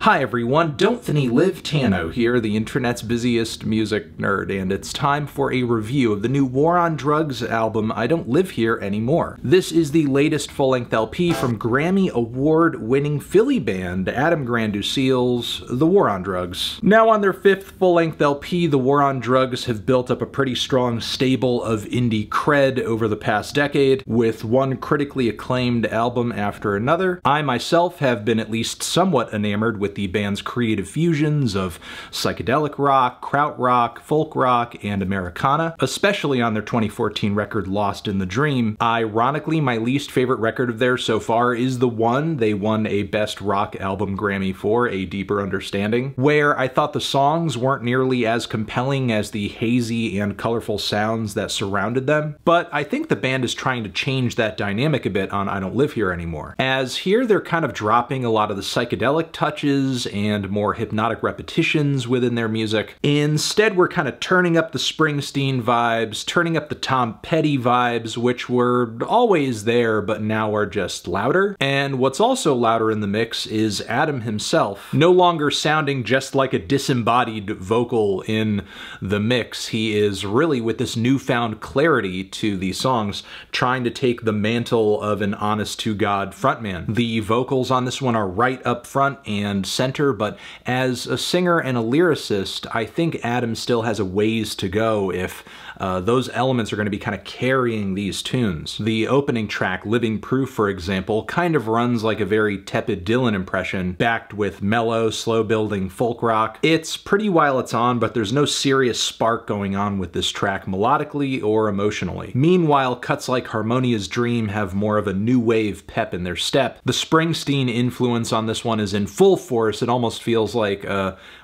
Hi everyone, Don'thony Liv Tano here, the internet's busiest music nerd, and it's time for a review of the new War on Drugs album, I Don't Live Here Anymore. This is the latest full-length LP from Grammy Award-winning Philly band Adam Granduciel's The War on Drugs. Now on their fifth full-length LP, The War on Drugs have built up a pretty strong stable of indie cred over the past decade, with one critically acclaimed album after another. I myself have been at least somewhat enamored with the band's creative fusions of psychedelic rock, krautrock, folk rock, and Americana, especially on their 2014 record Lost in the Dream. Ironically, my least favorite record of theirs so far is the one they won a Best Rock Album Grammy for, A Deeper Understanding, where I thought the songs weren't nearly as compelling as the hazy and colorful sounds that surrounded them. But I think the band is trying to change that dynamic a bit on I Don't Live Here Anymore, as here they're kind of dropping a lot of the psychedelic touches and more hypnotic repetitions within their music. Instead, we're kind of turning up the Springsteen vibes, turning up the Tom Petty vibes, which were always there but now are just louder. And what's also louder in the mix is Adam himself. No longer sounding just like a disembodied vocal in the mix, he is really, with this newfound clarity to these songs, trying to take the mantle of an honest-to-God frontman. The vocals on this one are right up front and center, but as a singer and a lyricist, I think Adam still has a ways to go if those elements are going to be kind of carrying these tunes. The opening track, Living Proof, for example, kind of runs like a very tepid Dylan impression, backed with mellow, slow-building folk rock. It's pretty while it's on, but there's no serious spark going on with this track melodically or emotionally. Meanwhile, cuts like Harmonia's Dream have more of a new wave pep in their step. The Springsteen influence on this one is in full force. It almost feels like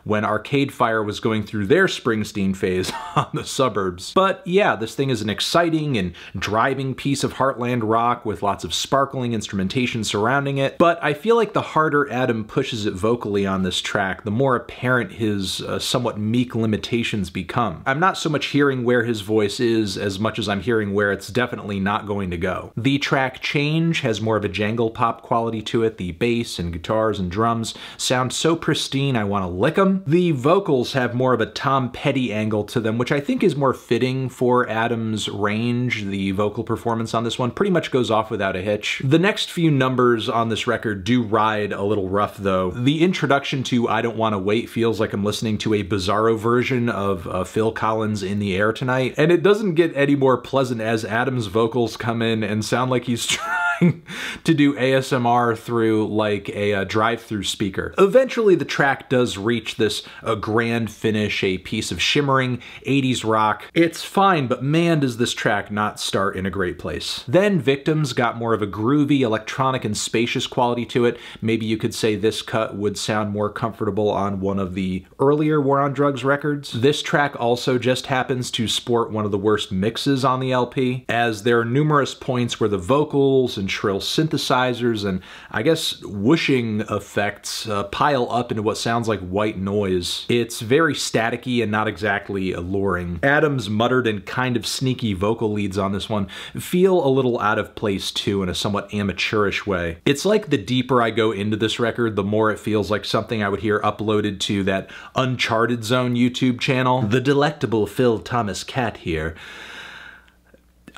when Arcade Fire was going through their Springsteen phase on The Suburbs. But yeah, this thing is an exciting and driving piece of heartland rock with lots of sparkling instrumentation surrounding it. But I feel like the harder Adam pushes it vocally on this track, the more apparent his somewhat meek limitations become. I'm not so much hearing where his voice is as much as I'm hearing where it's definitely not going to go. The track Change has more of a jangle pop quality to it. The bass and guitars and drums sound so pristine I want to lick them. The vocals have more of a Tom Petty angle to them, which I think is more fitting for Adam's range. The vocal performance on this one pretty much goes off without a hitch. The next few numbers on this record do ride a little rough though. The introduction to I Don't Wanna Wait feels like I'm listening to a bizarro version of Phil Collins' In the Air Tonight, and it doesn't get any more pleasant as Adam's vocals come in and sound like he's trying to do ASMR through like a drive-through speaker. Eventually the track does reach this grand finish, a piece of shimmering 80s rock. It's fine, but man does this track not start in a great place. Then Victims got more of a groovy, electronic, and spacious quality to it. Maybe you could say this cut would sound more comfortable on one of the earlier War on Drugs records. This track also just happens to sport one of the worst mixes on the LP, as there are numerous points where the vocals and shrill synthesizers and I guess whooshing effects pile up into what sounds like white noise. It's very staticky and not exactly alluring. Adam's muttered and kind of sneaky vocal leads on this one feel a little out of place too in a somewhat amateurish way. It's like the deeper I go into this record, the more it feels like something I would hear uploaded to that Uncharted Zone YouTube channel. The delectable Phil Thomas Cat here.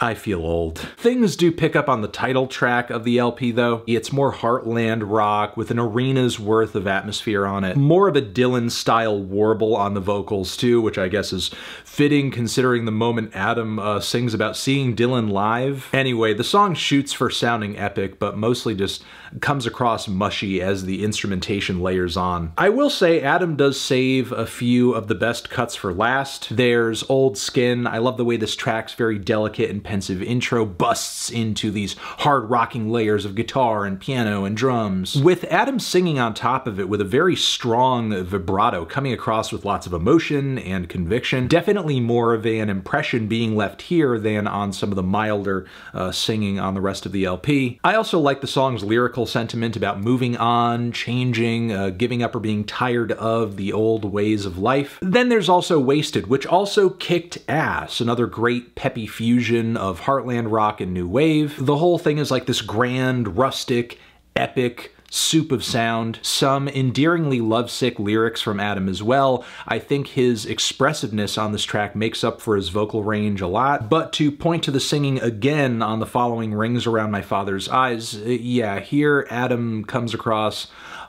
I feel old. Things do pick up on the title track of the LP though. It's more heartland rock with an arena's worth of atmosphere on it. More of a Dylan-style warble on the vocals too, which I guess is fitting considering the moment Adam sings about seeing Dylan live. Anyway, the song shoots for sounding epic, but mostly just comes across mushy as the instrumentation layers on. I will say Adam does save a few of the best cuts for last. There's Old Skin. I love the way this track's very delicate and pensive intro busts into these hard rocking layers of guitar and piano and drums, with Adam singing on top of it with a very strong vibrato coming across with lots of emotion and conviction. Definitely more of an impression being left here than on some of the milder singing on the rest of the LP. I also like the song's lyrical sentiment about moving on, changing, giving up or being tired of the old ways of life. Then there's also Wasted, which also kicked ass, another great peppy fusion of heartland rock and new wave. The whole thing is like this grand, rustic, epic, soup of sound, some endearingly lovesick lyrics from Adam as well. I think his expressiveness on this track makes up for his vocal range a lot, but to point to the singing again on the following Rings Around My Father's Eyes, yeah, here Adam comes across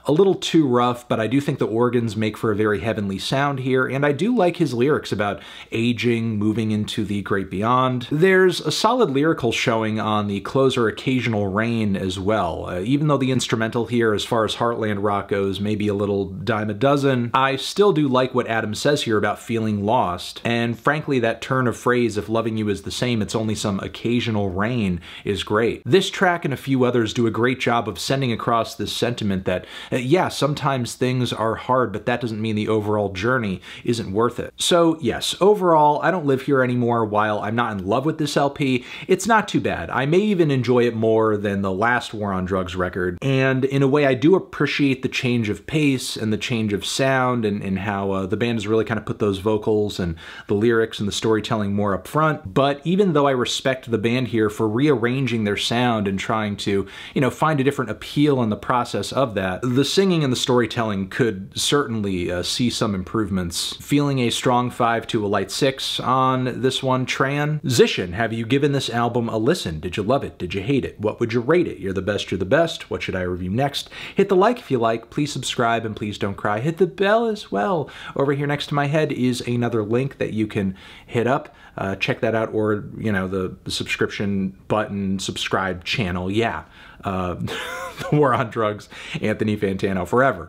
a little too rough, but I do think the organs make for a very heavenly sound here, and I do like his lyrics about aging, moving into the great beyond. There's a solid lyrical showing on the closer Occasional Rain as well. Even though the instrumental here, as far as Heartland rock goes, may be a little dime a dozen, I still do like what Adam says here about feeling lost, and frankly that turn of phrase, if loving you is the same, it's only some occasional rain, is great. This track and a few others do a great job of sending across this sentiment that yeah, sometimes things are hard, but that doesn't mean the overall journey isn't worth it. So yes, overall, I Don't Live Here Anymore, while I'm not in love with this LP, it's not too bad. I may even enjoy it more than the last War on Drugs record, and in a way I do appreciate the change of pace and the change of sound and how the band has really kind of put those vocals and the lyrics and the storytelling more up front. But even though I respect the band here for rearranging their sound and trying to, you know, find a different appeal in the process of that, the singing and the storytelling could certainly see some improvements. Feeling a strong 5 to a light 6 on this one. Tran. Zishin, have you given this album a listen? Did you love it? Did you hate it? What would you rate it? You're the best, you're the best. What should I review next? Hit the like if you like, please subscribe, and please don't cry. Hit the bell as well. Over here next to my head is another link that you can hit up. Check that out, or, you know, the subscription button, subscribe channel, yeah. The War on Drugs, Anthony Fantano forever.